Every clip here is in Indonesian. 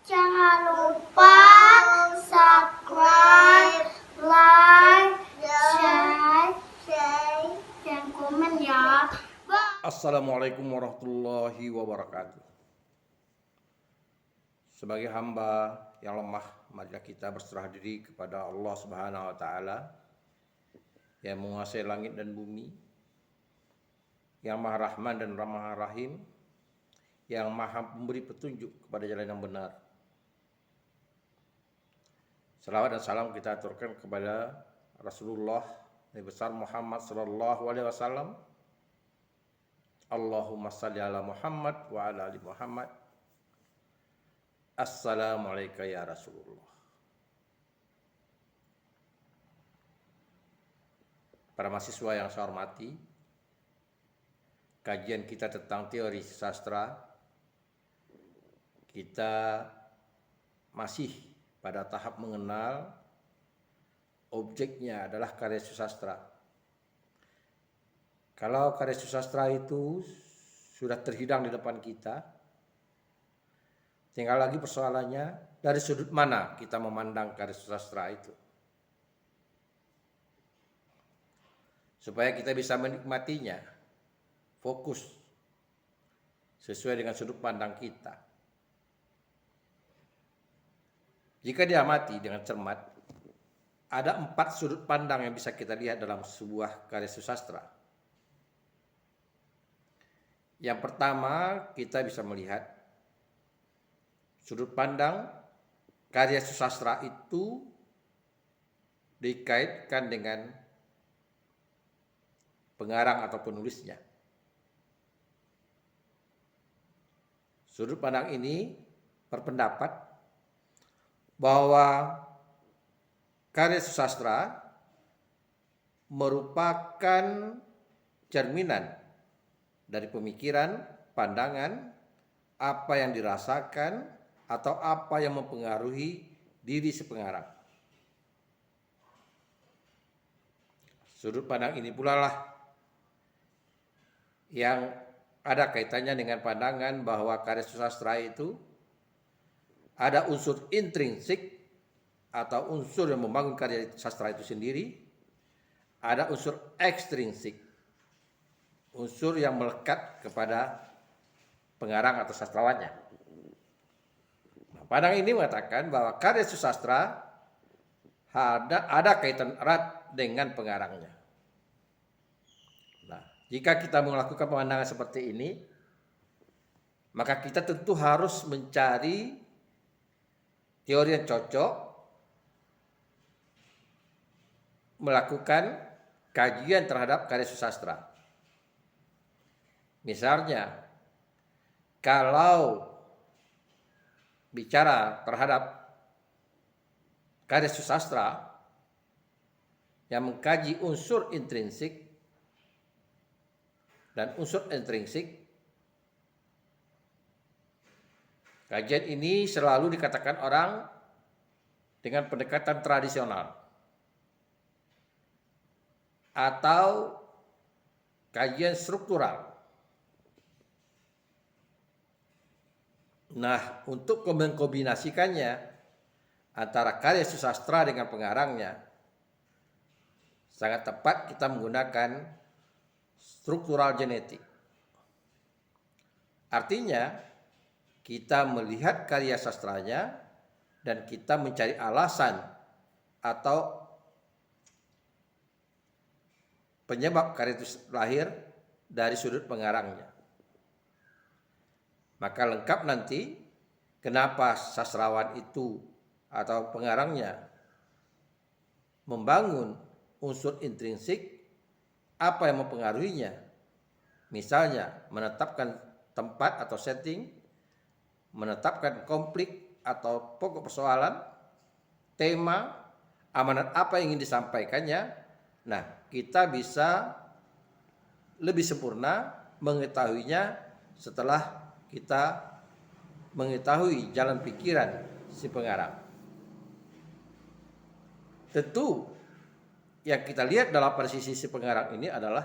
Jangan lupa subscribe, like, share, dan komen ya. Assalamualaikum warahmatullahi wabarakatuh. Sebagai hamba yang lemah, marilah kita berserah diri kepada Allah Subhanahu wa taala yang menguasai langit dan bumi, yang Maha Rahman dan Maha Rahim, yang Maha memberi petunjuk kepada jalan yang benar. Salawat dan salam kita aturkan kepada Rasulullah Nabi besar Muhammad sallallahu alaihi wasallam. Allahumma salli ala Muhammad wa ala ali Muhammad. Assalamualaikum ya Rasulullah. Para mahasiswa yang saya hormati, kajian kita tentang teori sastra, kita masih pada tahap mengenal objeknya adalah karya sastra. Kalau karya sastra itu sudah terhidang di depan kita, tinggal lagi persoalannya dari sudut mana kita memandang karya sastra itu. Supaya kita bisa menikmatinya, fokus sesuai dengan sudut pandang kita. Jika diamati dengan cermat, ada 4 sudut pandang yang bisa kita lihat dalam sebuah karya sastra. Yang pertama, kita bisa melihat sudut pandang karya sastra itu dikaitkan dengan pengarang atau penulisnya. Sudut pandang ini berpendapat bahwa karya sastra merupakan cerminan dari pemikiran, pandangan, apa yang dirasakan, atau apa yang mempengaruhi diri si pengarang. Sudut pandang ini pula lah yang ada kaitannya dengan pandangan bahwa karya sastra itu ada unsur intrinsik atau unsur yang membangun karya sastra itu sendiri, ada unsur ekstrinsik, unsur yang melekat kepada pengarang atau sastrawannya. Pandangan ini mengatakan bahwa karya sastra ada kaitan erat dengan pengarangnya. Nah, jika kita melakukan pemandangan seperti ini, maka kita tentu harus mencari teori yang cocok, melakukan kajian terhadap karya sastra. Misalnya, kalau bicara terhadap karya sastra yang mengkaji unsur intrinsik dan unsur ekstrinsik, kajian ini selalu dikatakan orang dengan pendekatan tradisional atau kajian struktural. Nah, untuk mengkombinasikannya antara karya sastra dengan pengarangnya, sangat tepat kita menggunakan struktural genetik. Artinya, kita melihat karya sastranya dan kita mencari alasan atau penyebab karya itu lahir dari sudut pengarangnya. Maka lengkap nanti kenapa sastrawan itu atau pengarangnya membangun unsur intrinsik, apa yang mempengaruhinya. Misalnya menetapkan tempat atau setting, menetapkan konflik atau pokok persoalan, tema, amanat apa yang ingin disampaikannya. Nah, kita bisa lebih sempurna mengetahuinya setelah kita mengetahui jalan pikiran si pengarang. Tentu yang kita lihat dalam pada sisi si pengarang ini adalah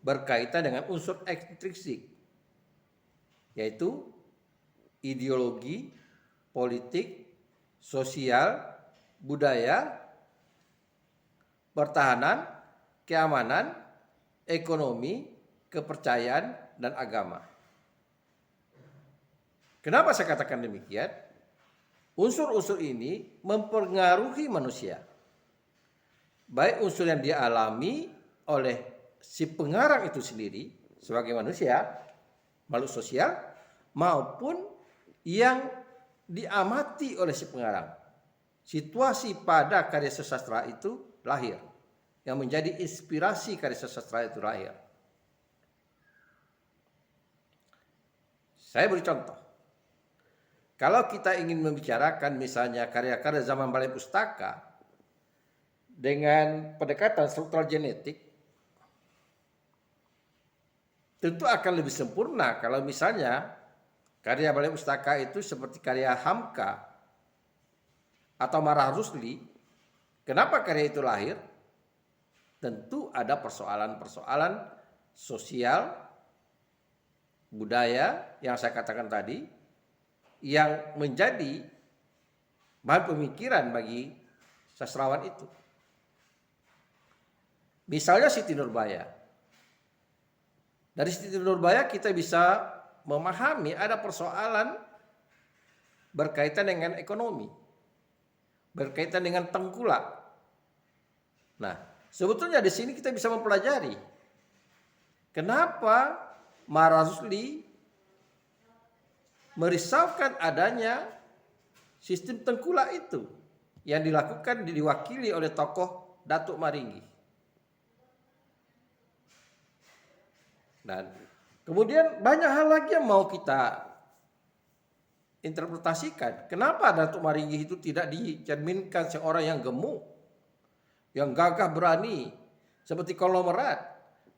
berkaitan dengan unsur ekstrinsik, yaitu ideologi, politik, sosial, budaya, pertahanan, keamanan, ekonomi, kepercayaan, dan agama. Kenapa saya katakan demikian? Unsur-unsur ini mempengaruhi manusia. Baik unsur yang dialami oleh si pengarang itu sendiri sebagai manusia, makhluk sosial, maupun yang diamati oleh si pengarang. Situasi pada karya sastra itu lahir, yang menjadi inspirasi karya sastra itu lahir. Saya beri contoh. Kalau kita ingin membicarakan misalnya karya-karya zaman Balai Pustaka dengan pendekatan struktural genetik, tentu akan lebih sempurna kalau misalnya karya Balai Pustaka itu seperti karya Hamka atau Marah Rusli. Kenapa karya itu lahir? Tentu ada persoalan-persoalan sosial, budaya yang saya katakan tadi, yang menjadi bahan pemikiran bagi sastrawan itu. Misalnya Siti Nurbaya. Dari Siti Nurbaya kita bisa memahami ada persoalan berkaitan dengan ekonomi, berkaitan dengan tengkulak. Nah, sebetulnya di sini kita bisa mempelajari kenapa Marah Rusli merisaukan adanya sistem tengkulak itu yang dilakukan diwakili oleh tokoh Datuk Maringgi. Dan kemudian banyak hal lagi yang mau kita interpretasikan. Kenapa Datuk Maringgi itu tidak dicerminkan seorang yang gemuk, yang gagah berani seperti konglomerat,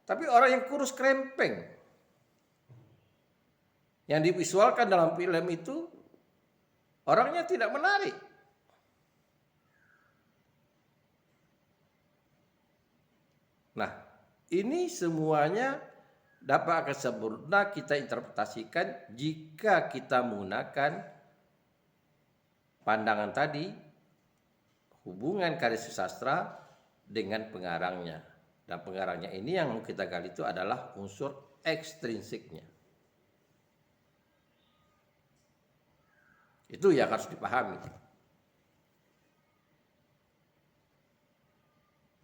tapi orang yang kurus krempeng. Yang divisualkan dalam film itu orangnya tidak menarik. Nah, ini semuanya dapat akan sempurna kita interpretasikan jika kita menggunakan pandangan tadi, hubungan karya sastra dengan pengarangnya. Dan pengarangnya ini yang kita gali itu adalah unsur ekstrinsiknya. Itu yang harus dipahami.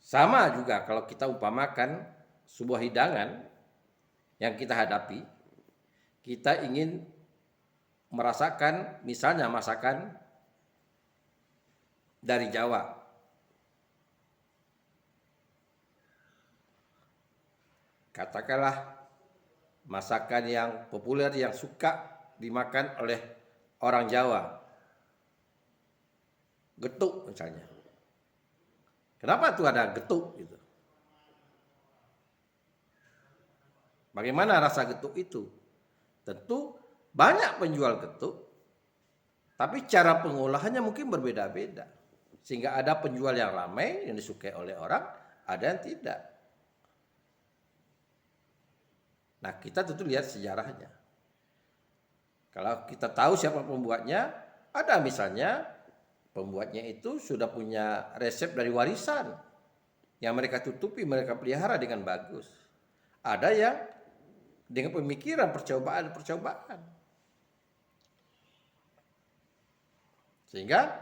Sama juga kalau kita umpamakan sebuah hidangan yang kita hadapi, kita ingin merasakan misalnya masakan dari Jawa. Katakanlah masakan yang populer yang suka dimakan oleh orang Jawa, getuk misalnya. Kenapa tuh ada getuk gitu? Bagaimana rasa getuk itu? Tentu banyak penjual getuk, tapi cara pengolahannya mungkin berbeda-beda. Sehingga ada penjual yang ramai, yang disukai oleh orang, ada yang tidak. Nah, kita tentu lihat sejarahnya. Kalau kita tahu siapa pembuatnya, ada misalnya pembuatnya itu sudah punya resep dari warisan yang mereka tutupi, mereka pelihara dengan bagus. Ada yang dengan pemikiran percobaan. Sehingga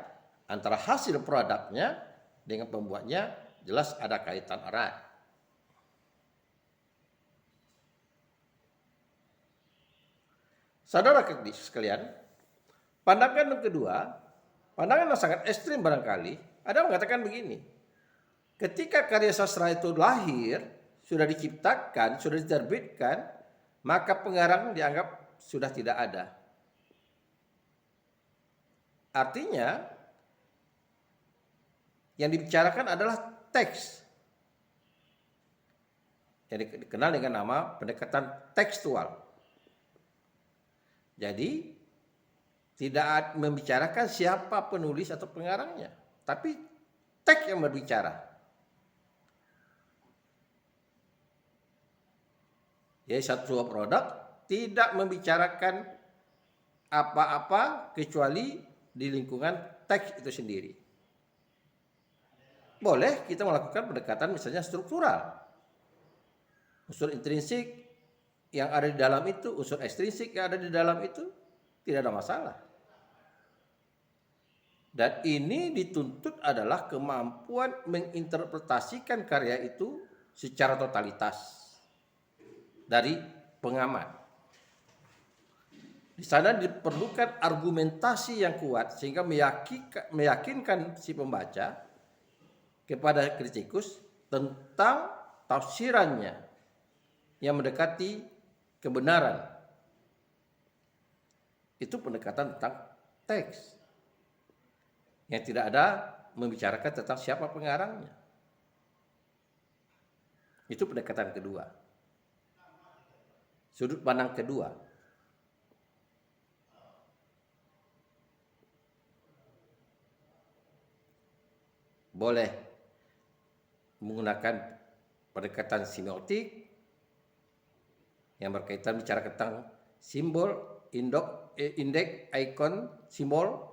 antara hasil produknya dengan pembuatnya jelas ada kaitan erat. Saudara sekalian, pandangan yang kedua, pandangan yang sangat ekstrim barangkali, ada yang mengatakan begini. Ketika karya sastra itu lahir, sudah diciptakan, sudah diterbitkan, maka pengarang dianggap sudah tidak ada. Artinya, yang dibicarakan adalah teks. Yang dikenal dengan nama pendekatan tekstual. Jadi, tidak membicarakan siapa penulis atau pengarangnya, tapi teks yang berbicara. Jadi satu produk tidak membicarakan apa-apa kecuali di lingkungan teks itu sendiri. Boleh kita melakukan pendekatan misalnya struktural. Unsur intrinsik yang ada di dalam itu, unsur ekstrinsik yang ada di dalam itu tidak ada masalah. Dan ini dituntut adalah kemampuan menginterpretasikan karya itu secara totalitas dari pengamat. Di sana diperlukan argumentasi yang kuat sehingga meyakinkan si pembaca kepada kritikus tentang tafsirannya yang mendekati kebenaran. Itu pendekatan tentang teks yang tidak ada membicarakan tentang siapa pengarangnya. Itu pendekatan kedua. Sudut pandang kedua. Boleh menggunakan pendekatan semiotik yang berkaitan bicara tentang simbol, indeks, ikon, simbol.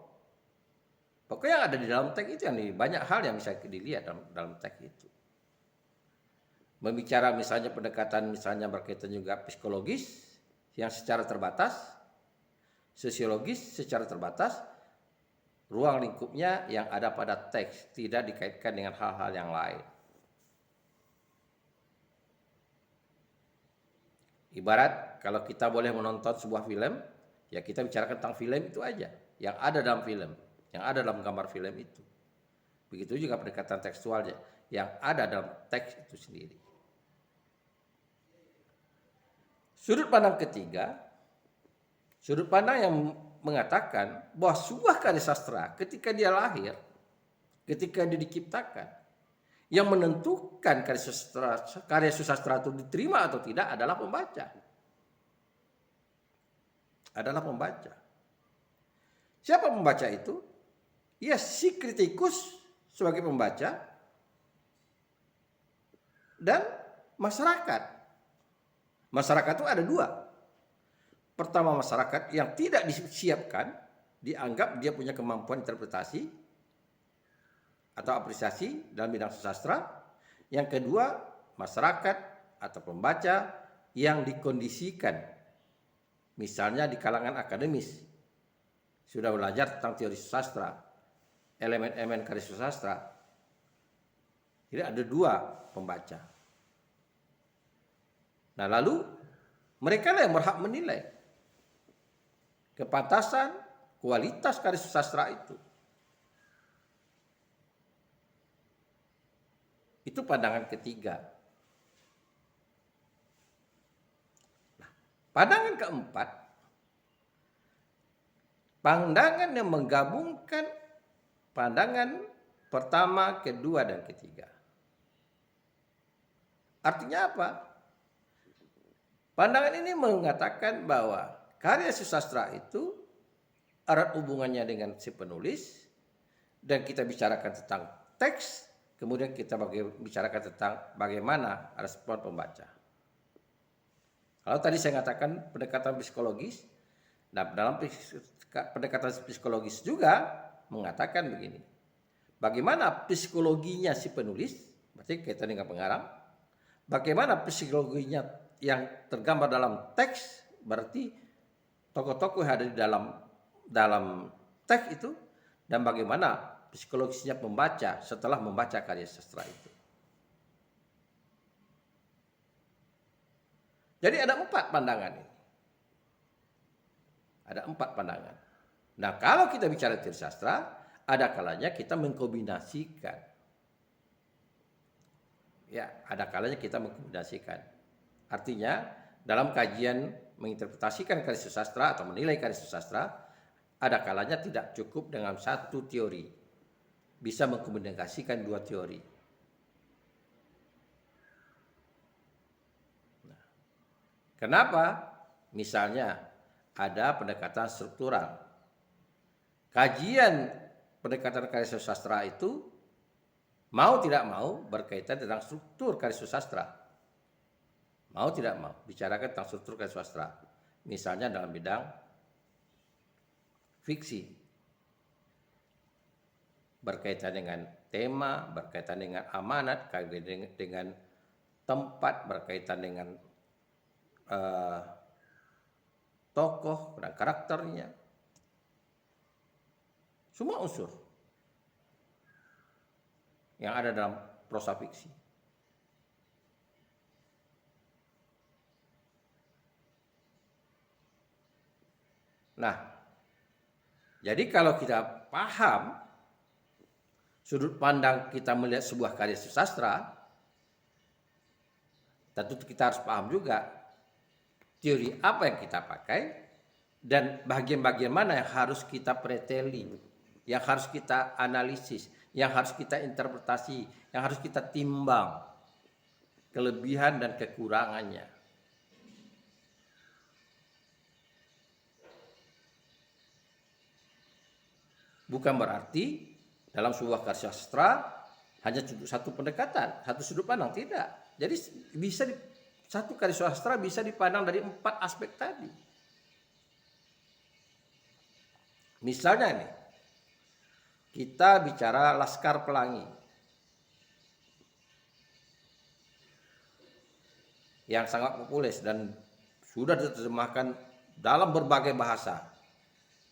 Pokoknya yang ada di dalam teks itu, yang banyak hal yang bisa dilihat dalam teks itu. Membicara misalnya pendekatan misalnya berkaitan juga psikologis yang secara terbatas, sosiologis secara terbatas, ruang lingkupnya yang ada pada teks tidak dikaitkan dengan hal-hal yang lain. Ibarat kalau kita boleh menonton sebuah film, ya kita bicarakan tentang film itu aja, yang ada dalam film, yang ada dalam gambar film itu. Begitu juga pendekatan tekstualnya, yang ada dalam teks itu sendiri. Sudut pandang ketiga, sudut pandang yang mengatakan bahwa sebuah karya sastra ketika dia lahir, ketika dia diciptakan, yang menentukan karya sastra itu diterima atau tidak adalah pembaca. Adalah pembaca. Siapa pembaca itu? Ya si kritikus sebagai pembaca dan masyarakat. Masyarakat itu ada dua. Pertama, masyarakat yang tidak disiapkan, dianggap dia punya kemampuan interpretasi atau apresiasi dalam bidang sastra. Yang kedua, masyarakat atau pembaca yang dikondisikan. Misalnya di kalangan akademis, sudah belajar tentang teori sastra, elemen-elemen karya sastra. Jadi ada dua pembaca. Nah lalu mereka lah yang berhak menilai kepantasan, kualitas karya sastra itu. Itu pandangan ketiga. Nah, pandangan keempat, pandangan yang menggabungkan pandangan pertama, kedua, dan ketiga. Artinya apa? Pandangan ini mengatakan bahwa karya sastra itu erat hubungannya dengan si penulis, dan kita bicarakan tentang teks, kemudian kita bicarakan tentang bagaimana respon pembaca. Kalau tadi saya katakan pendekatan psikologis, Nah, dalam pendekatan psikologis juga mengatakan begini. Bagaimana psikologinya si penulis, berarti kaitan dengan pengarang. Bagaimana psikologinya yang tergambar dalam teks, berarti tokoh-tokoh yang ada di dalam teks itu, dan bagaimana psikologisnya pembaca setelah membaca karya sastra itu. Jadi ada 4 pandangan ini. Ada 4 pandangan. Nah, kalau kita bicara teori sastra, ada kalanya kita mengkombinasikan. Ya, ada kalanya kita mengkombinasikan. Artinya, dalam kajian menginterpretasikan karya sastra atau menilai karya sastra, ada kalanya tidak cukup dengan satu teori. Bisa mengkombinasikan 2 teori. Nah, kenapa? Misalnya, ada pendekatan struktural. Kajian pendekatan karya sastra itu mau tidak mau berkaitan tentang struktur karya sastra. Mau tidak mau bicarakan tentang struktur karya sastra. Misalnya dalam bidang fiksi. Berkaitan dengan tema, berkaitan dengan amanat, berkaitan dengan tempat, berkaitan dengan tokoh dan karakternya. Semua unsur yang ada dalam prosa fiksi. Nah, jadi kalau kita paham sudut pandang kita melihat sebuah karya sastra, tentu kita harus paham juga teori apa yang kita pakai dan bagian-bagian mana yang harus kita preteli, yang harus kita analisis, yang harus kita interpretasi, yang harus kita timbang kelebihan dan kekurangannya. Bukan berarti dalam sebuah karya sastra hanya satu pendekatan, satu sudut pandang, tidak. Jadi bisa satu karya sastra bisa dipandang dari 4 aspek tadi. Misalnya ini, kita bicara Laskar Pelangi yang sangat populer dan sudah diterjemahkan dalam berbagai bahasa.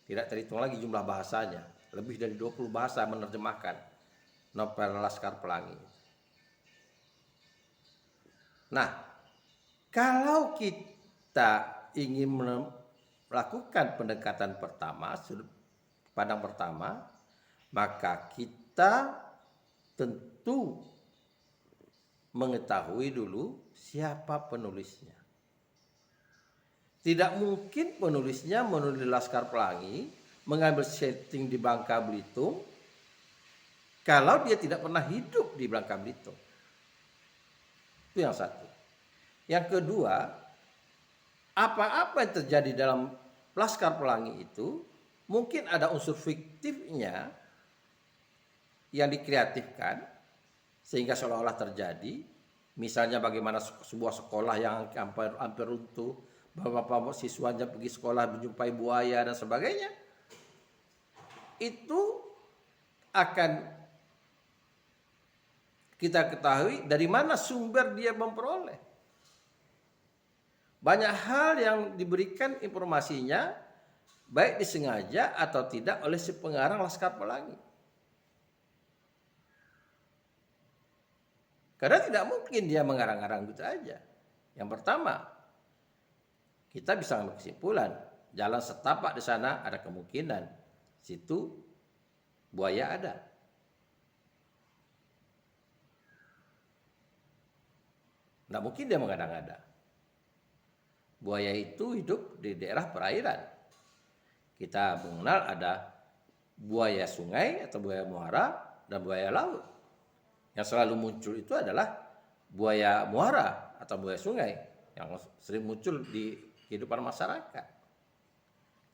Tidak terhitung lagi jumlah bahasanya. Lebih dari 20 bahasa menerjemahkan novel Laskar Pelangi. Nah, kalau kita ingin melakukan pendekatan pertama, sudut pandang pertama, maka kita tentu mengetahui dulu siapa penulisnya. Tidak mungkin penulisnya menulis Laskar Pelangi, mengambil setting di Bangka Belitung, kalau dia tidak pernah hidup di Bangka Belitung. Itu yang satu. Yang kedua, apa-apa yang terjadi dalam Laskar Pelangi itu, mungkin ada unsur fiktifnya yang dikreatifkan sehingga seolah-olah terjadi. Misalnya bagaimana sebuah sekolah yang hampir runtuh, bapak-bapak siswanya pergi sekolah menjumpai buaya dan sebagainya. Itu akan kita ketahui dari mana sumber dia memperoleh. Banyak hal yang diberikan informasinya baik disengaja atau tidak oleh si pengarang Laskar Pelangi. Karena tidak mungkin dia mengarang-arang gitu aja. Yang pertama, kita bisa ambil kesimpulan, jalan setapak di sana ada kemungkinan situ buaya ada. Tidak mungkin dia mengada-ngada. Buaya itu hidup di daerah perairan. Kita mengenal ada buaya sungai atau buaya muara dan buaya laut. Yang selalu muncul itu adalah buaya muara atau buaya sungai yang sering muncul di kehidupan masyarakat.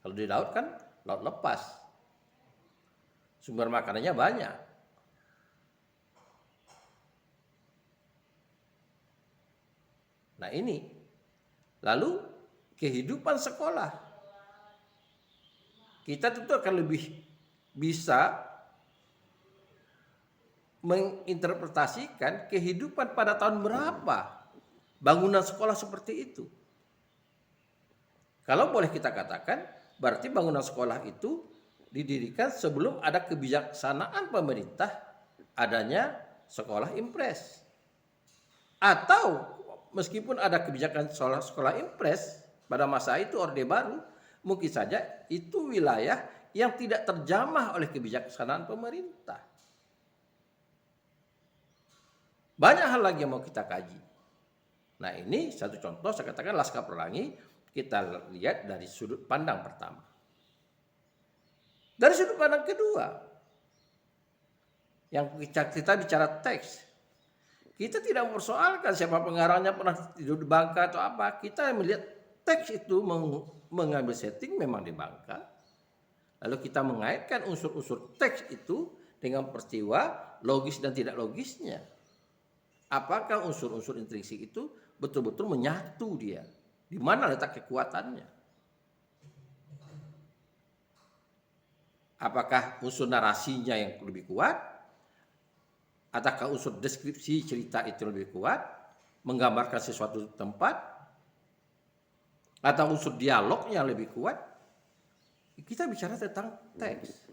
Kalau di laut kan laut lepas. Sumber makanannya banyak. Nah ini. Lalu kehidupan sekolah. kita tentu akan lebih bisa menginterpretasikan kehidupan pada tahun berapa bangunan sekolah seperti itu. Kalau boleh kita katakan, berarti bangunan sekolah itu didirikan sebelum ada kebijaksanaan pemerintah adanya sekolah impres. Atau meskipun ada kebijakan sekolah impres pada masa itu Orde Baru, mungkin saja itu wilayah yang tidak terjamah oleh kebijaksanaan pemerintah. Banyak hal lagi yang mau kita kaji. Nah, ini satu contoh, saya katakan Laskar Pelangi kita lihat dari sudut pandang pertama. Dari sudut pandang kedua, yang kita bicara teks, kita tidak mempersoalkan siapa pengarangnya, pernah tidur di Bangka atau apa. Kita melihat teks itu mengambil setting memang di Bangka. Lalu kita mengaitkan unsur-unsur teks itu dengan peristiwa logis dan tidak logisnya. Apakah unsur-unsur intrinsik itu betul-betul menyatu dia? Di mana letak kekuatannya? Apakah unsur narasinya yang lebih kuat? Ataukah unsur deskripsi cerita itu lebih kuat? Menggambarkan sesuatu tempat? Atau unsur dialognya lebih kuat? Kita bicara tentang teks.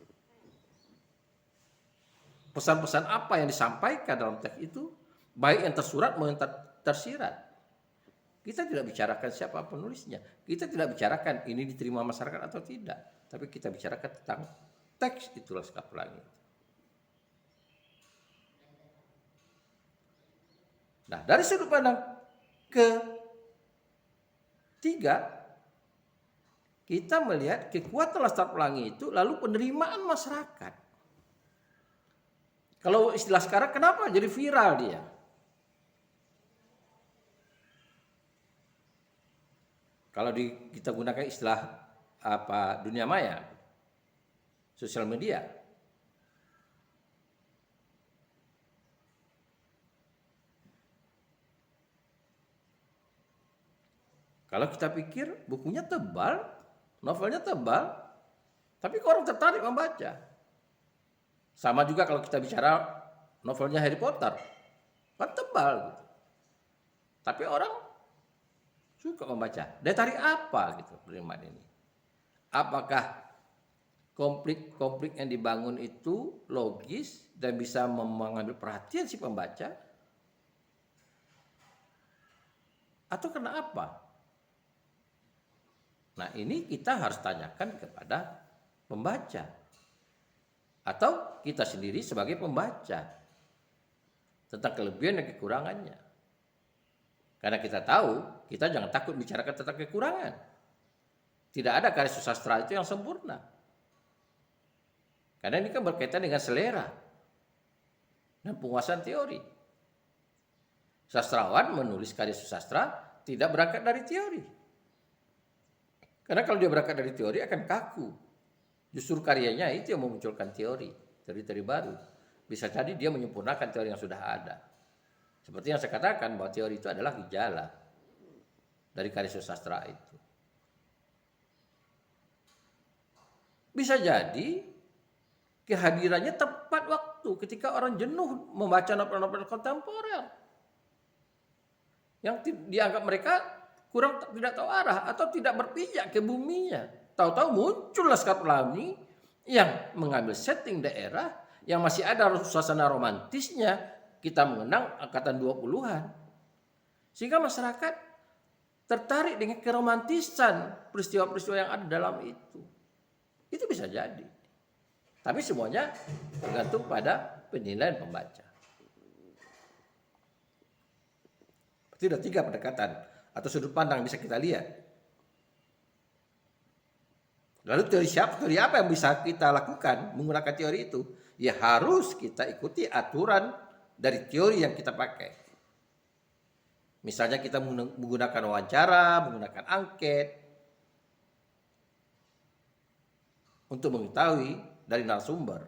Pesan-pesan apa yang disampaikan dalam teks itu? Baik yang tersurat maupun tersirat. Kita tidak bicarakan siapa penulisnya. Kita tidak bicarakan ini diterima masyarakat atau tidak. Tapi kita bicarakan tentang teks itu Laskar Pelangi. Nah, dari sudut pandang ketiga, kita melihat kekuatan Laskar Pelangi itu lalu penerimaan masyarakat. Kalau istilah sekarang, kenapa jadi viral dia? Kalau kita gunakan istilah dunia maya, sosial media. Kalau kita pikir bukunya tebal, novelnya tebal, tapi orang tertarik membaca. Sama juga kalau kita bicara novelnya Harry Potter, kan tebal gitu. Tapi orang suka membaca. Daya tarik apa gitu penerimaan ini? Apakah konflik-konflik yang dibangun itu logis dan bisa mengambil perhatian si pembaca? Atau karena apa? Nah, ini kita harus tanyakan kepada pembaca. Atau kita sendiri sebagai pembaca. Tentang kelebihan dan kekurangannya. Karena kita tahu, kita jangan takut bicarakan tentang kekurangan. Tidak ada karya sastra itu yang sempurna. Karena ini kan berkaitan dengan selera dan penguasaan teori. Sastrawan menulis karya sastra tidak berangkat dari teori. Karena kalau dia berangkat dari teori akan kaku. Justru karyanya itu yang memunculkan teori baru. Bisa jadi dia menyempurnakan teori yang sudah ada. Seperti yang saya katakan bahwa teori itu adalah gejala dari karya sastra itu. Bisa jadi kehadirannya tepat waktu ketika orang jenuh membaca novel-novel kontemporer. Yang dianggap mereka kurang tidak tahu arah atau tidak berpijak ke buminya. Tahu-tahu muncul Laskar Pelangi yang mengambil setting daerah yang masih ada suasana romantisnya. Kita mengenang angkatan 20-an. Sehingga masyarakat tertarik dengan keromantisan peristiwa-peristiwa yang ada dalam itu. Itu bisa jadi. Tapi semuanya tergantung pada penilaian pembaca. Berarti ada 3 pendekatan atau sudut pandang bisa kita lihat. Lalu teori apa yang bisa kita lakukan menggunakan teori itu? Ya harus kita ikuti aturan dari teori yang kita pakai. Misalnya kita menggunakan wawancara, menggunakan angket untuk mengetahui dari narasumber.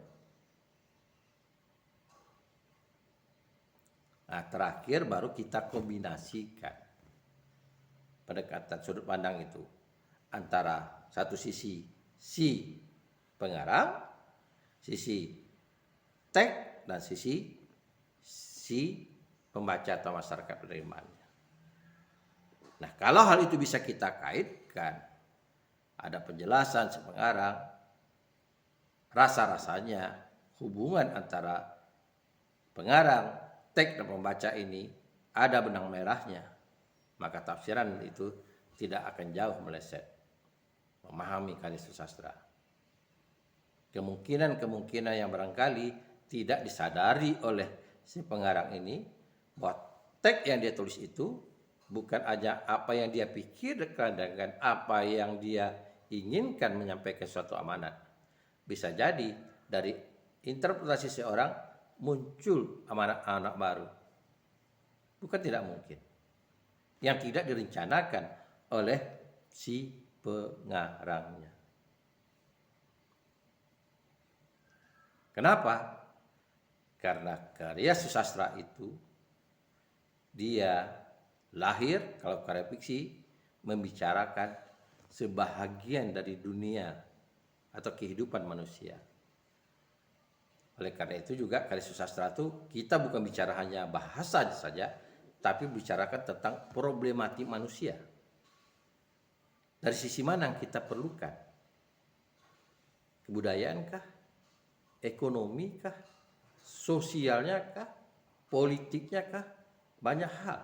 Nah, terakhir baru kita kombinasikan pendekatan sudut pandang itu antara satu sisi si pengarang, sisi teks, dan sisi si pembaca atau masyarakat penerimaannya. Nah, kalau hal itu bisa kita kaitkan, ada penjelasan si pengarang, rasa-rasanya hubungan antara pengarang, teks, dan pembaca ini ada benang merahnya, maka tafsiran itu tidak akan jauh meleset memahami karya sastra. Kemungkinan yang barangkali tidak disadari oleh si pengarang ini bahwa teks yang dia tulis itu bukan hanya apa yang dia pikirkan dengan apa yang dia inginkan menyampaikan suatu amanat. Bisa jadi dari interpretasi seorang muncul amanat-amanat baru. Bukan tidak mungkin. Yang tidak direncanakan oleh si pengarangnya. Kenapa? Karena karya sastra itu dia lahir, kalau karya fiksi, membicarakan sebahagian dari dunia atau kehidupan manusia. Oleh karena itu juga karya sastra itu kita bukan bicara hanya bahasa saja, tapi bicarakan tentang problematik manusia. Dari sisi mana yang kita perlukan? Kebudayaankah? Ekonomikah? Sosialnya kah? Politiknya kah? Banyak hal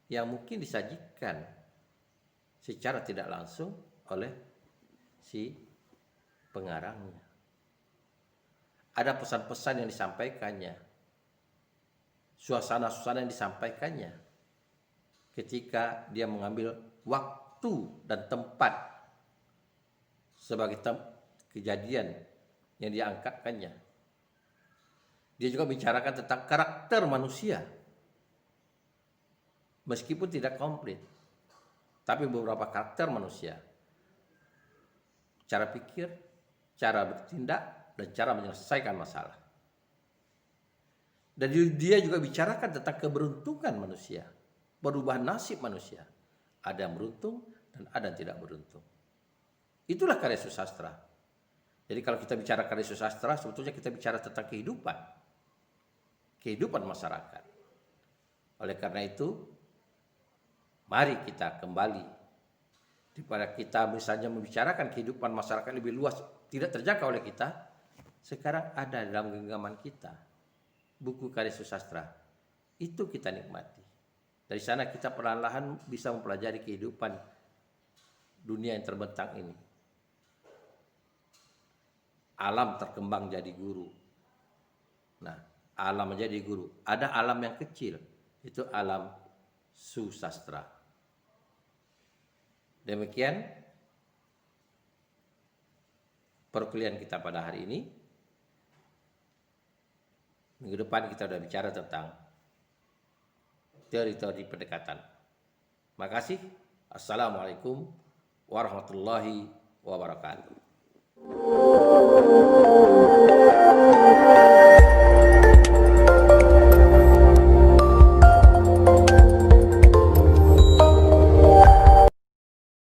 yang mungkin disajikan secara tidak langsung oleh si pengarangnya. Ada pesan-pesan yang disampaikannya, suasana-suasana yang disampaikannya ketika dia mengambil waktu dan tempat sebagai kejadian yang diangkatkannya. Dia juga bicarakan tentang karakter manusia, meskipun tidak komplit, tapi beberapa karakter manusia, cara pikir, cara bertindak, dan cara menyelesaikan masalah. Dan dia juga bicarakan tentang keberuntungan manusia, perubahan nasib manusia. Ada yang beruntung dan ada yang tidak beruntung. Itulah karya sastra. Jadi kalau kita bicara karya sastra, sebetulnya kita bicara tentang kehidupan masyarakat. Oleh karena itu, mari kita kembali, daripada kita misalnya membicarakan kehidupan masyarakat lebih luas, tidak terjangkau oleh kita, sekarang ada dalam genggaman kita buku karya sastra. Itu kita nikmati. Dari sana kita perlahan-lahan bisa mempelajari kehidupan dunia yang terbentang ini. Alam terkembang jadi guru. Nah, alam menjadi guru. Ada alam yang kecil, itu alam susastra. Demikian perkuliahan kita pada hari ini. Minggu depan kita sudah bicara tentang teori-teori pendekatan. Makasih. Assalamualaikum warahmatullahi wabarakatuh.